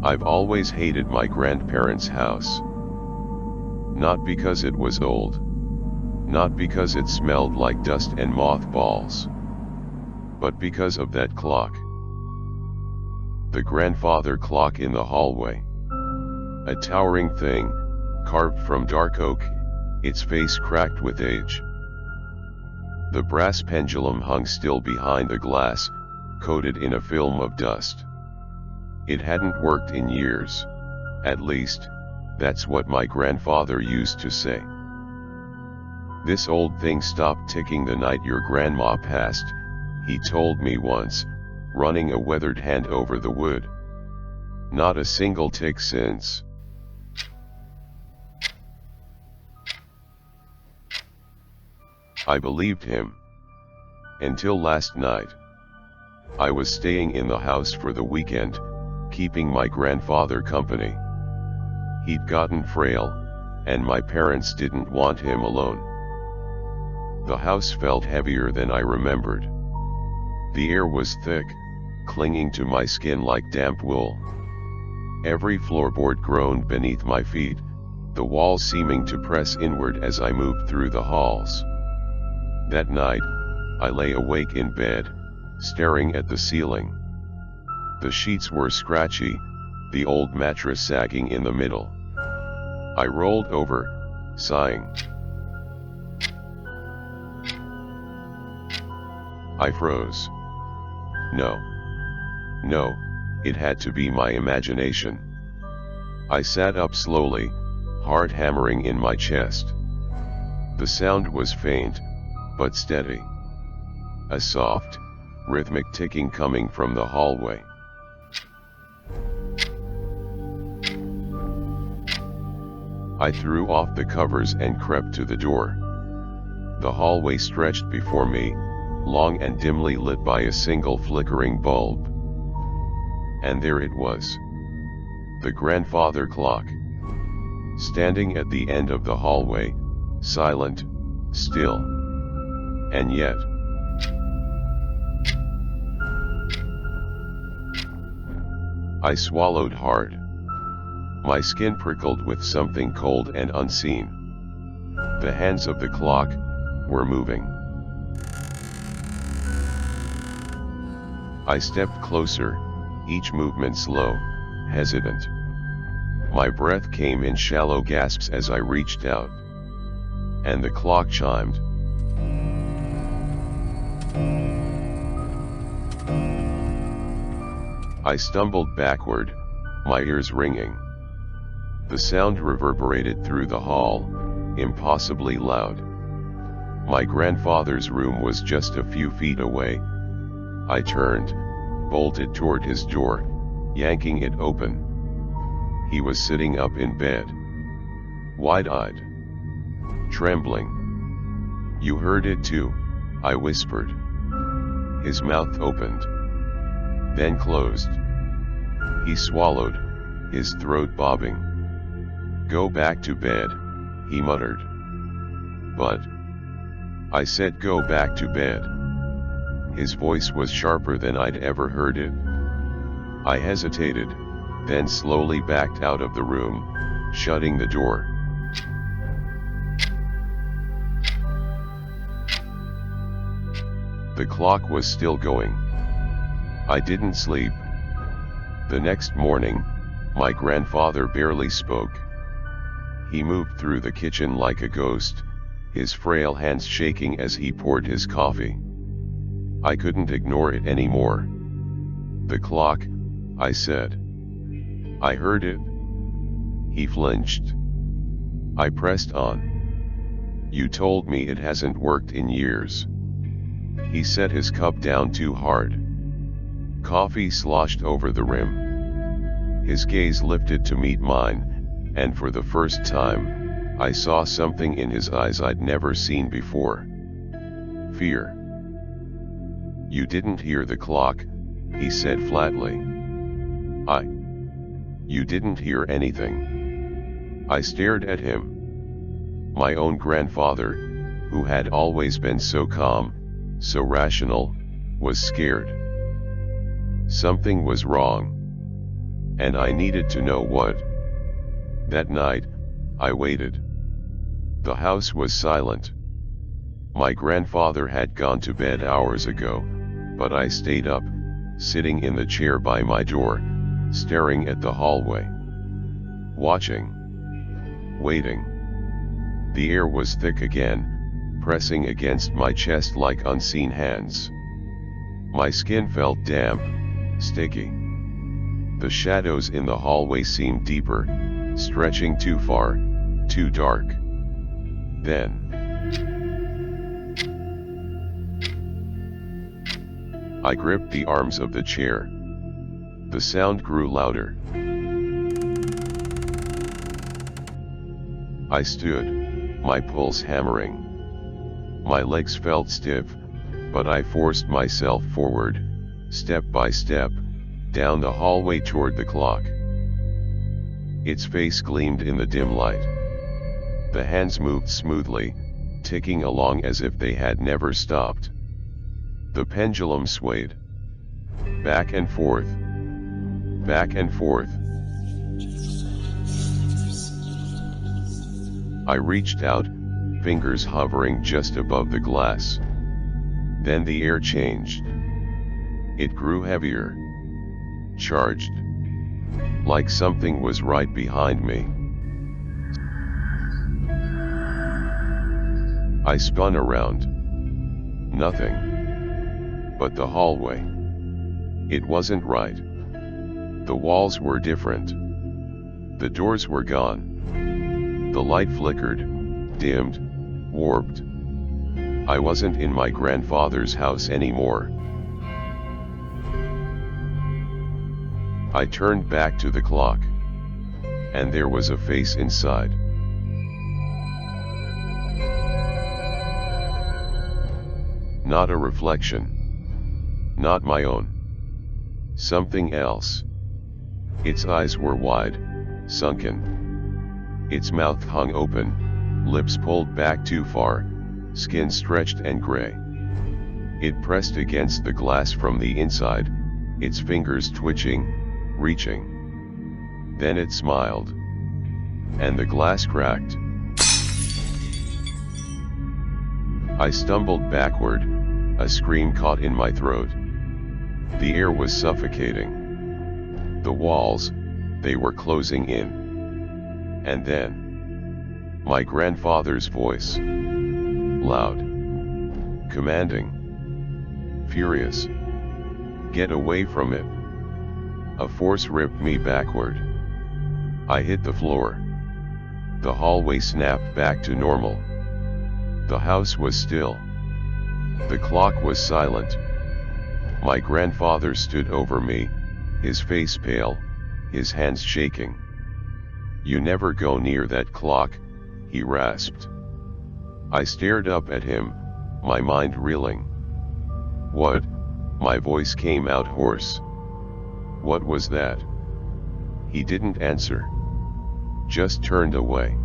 I've always hated my grandparents' house. Not because it was old. Not because it smelled like dust and mothballs. But because of that clock. The grandfather clock in the hallway. A towering thing, carved from dark oak, its face cracked with age. The brass pendulum hung still behind the glass, coated in a film of dust. It hadn't worked in years. At least, that's what my grandfather used to say. This old thing stopped ticking the night your grandma passed, he told me once, running a weathered hand over the wood. Not a single tick since. I believed him. Until last night. I was staying in the house for the weekend, keeping my grandfather company. He'd gotten frail, and my parents didn't want him alone. The house felt heavier than I remembered. The air was thick, clinging to my skin like damp wool. Every floorboard groaned beneath my feet, the walls seeming to press inward as I moved through the halls. That night, I lay awake in bed, staring at the ceiling. The sheets were scratchy, the old mattress sagging in the middle. I rolled over, sighing. I froze. No, it had to be my imagination. I sat up slowly, heart hammering in my chest. The sound was faint, but steady. A soft, rhythmic ticking coming from the hallway. I threw off the covers and crept to the door. The hallway stretched before me, long and dimly lit by a single flickering bulb. And there it was. The grandfather clock. Standing at the end of the hallway, silent, still. And yet, I swallowed hard. My skin prickled with something cold and unseen. The hands of the clock were moving. I stepped closer, each movement slow, hesitant. My breath came in shallow gasps as I reached out. And the clock chimed. I stumbled backward, my ears ringing. The sound reverberated through the hall, impossibly loud. My grandfather's room was just a few feet away. I turned, bolted toward his door, yanking it open. He was sitting up in bed. Wide-eyed. Trembling. You heard it too, I whispered. His mouth opened. Then closed. He swallowed, his throat bobbing. Go back to bed, he muttered. But I said go back to bed. His voice was sharper than I'd ever heard it. I hesitated, then slowly backed out of the room, shutting the door. The clock was still going. I didn't sleep. The next morning, my grandfather barely spoke. He moved through the kitchen like a ghost, his frail hands shaking as he poured his coffee. I couldn't ignore it anymore. The clock, I said. I heard it. He flinched. I pressed on. You told me it hasn't worked in years. He set his cup down too hard. Coffee sloshed over the rim. His gaze lifted to meet mine, and for the first time, I saw something in his eyes I'd never seen before. Fear. You didn't hear the clock, he said flatly. You didn't hear anything. I stared at him. My own grandfather, who had always been so calm, so rational, was scared. Something was wrong. and I needed to know what. That night, I waited. The house was silent. My grandfather had gone to bed hours ago, but I stayed up, sitting in the chair by my door, staring at the hallway. Watching. Waiting. The air was thick again, pressing against my chest like unseen hands. My skin felt damp, sticky. The shadows in the hallway seemed deeper, stretching too far, too dark. Then I gripped the arms of the chair. The sound grew louder. I stood, my pulse hammering. My legs felt stiff, but I forced myself forward, step by step, down the hallway toward the clock. Its face gleamed in the dim light. The hands moved smoothly, ticking along as if they had never stopped. The pendulum swayed. Back and forth. Back and forth. I reached out, fingers hovering just above the glass. Then the air changed. It grew heavier. Charged. Like something was right behind me. I spun around. Nothing. But the hallway. It wasn't right. The walls were different. The doors were gone. The light flickered, dimmed, warped. I wasn't in my grandfather's house anymore. I turned back to the clock. And there was a face inside. Not a reflection. Not my own. Something else. Its eyes were wide, sunken. Its mouth hung open, lips pulled back too far, skin stretched and gray. It pressed against the glass from the inside, its fingers twitching, reaching. Then it smiled. And the glass cracked. I stumbled backward, a scream caught in my throat. The air was suffocating. The walls, they were closing in. And then, my grandfather's voice. Loud. Commanding. Furious. Get away from it. A force ripped me backward. I hit the floor. The hallway snapped back to normal. The house was still. The clock was silent. My grandfather stood over me, his face pale, his hands shaking. You never go near that clock, he rasped. I stared up at him, my mind reeling. What? My voice came out hoarse. What was that? He didn't answer. Just turned away.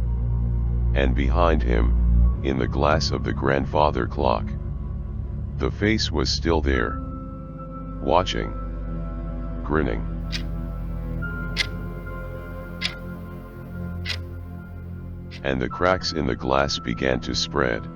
And behind him, in the glass of the grandfather clock, the face was still there. Watching. Grinning. And the cracks in the glass began to spread.